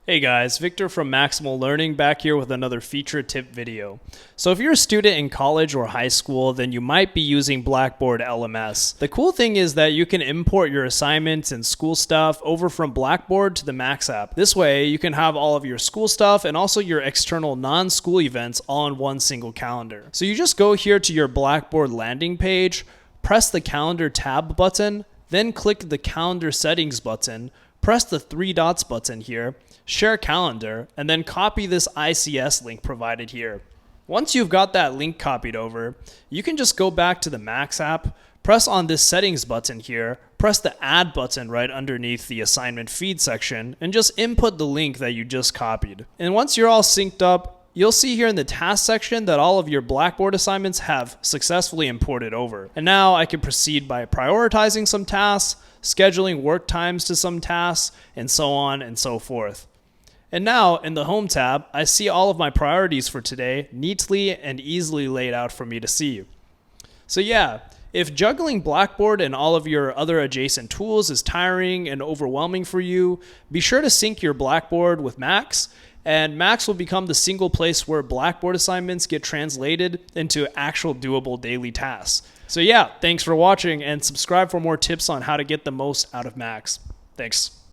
Hey guys, Victor from Maximal Learning back here with another feature tip video. So if you're a student in college or high school, then you might be using Blackboard LMS. The cool thing is that you can import your assignments and school stuff over from Blackboard to the Max app. This way you can have all of your school stuff and also your external non-school events all in one single calendar. So you just go here to your Blackboard landing page, press the calendar tab button, then click the calendar settings button, press the three dots button here, Share Calendar, and then copy this ICS link provided here. Once you've got that link copied over, you can just go back to the Max app, press on this settings button here, press the add button right underneath the assignment feed section, and just input the link that you just copied. And once you're all synced up, you'll see here in the task section that all of your Blackboard assignments have successfully imported over. And now I can proceed by prioritizing some tasks, scheduling work times to some tasks, and so on and so forth. And now in the Home tab, I see all of my priorities for today neatly and easily laid out for me to see. So yeah, if juggling Blackboard and all of your other adjacent tools is tiring and overwhelming for you, be sure to sync your Blackboard with Max, and Max will become the single place where Blackboard assignments get translated into actual doable daily tasks. So yeah, thanks for watching and subscribe for more tips on how to get the most out of Max. Thanks.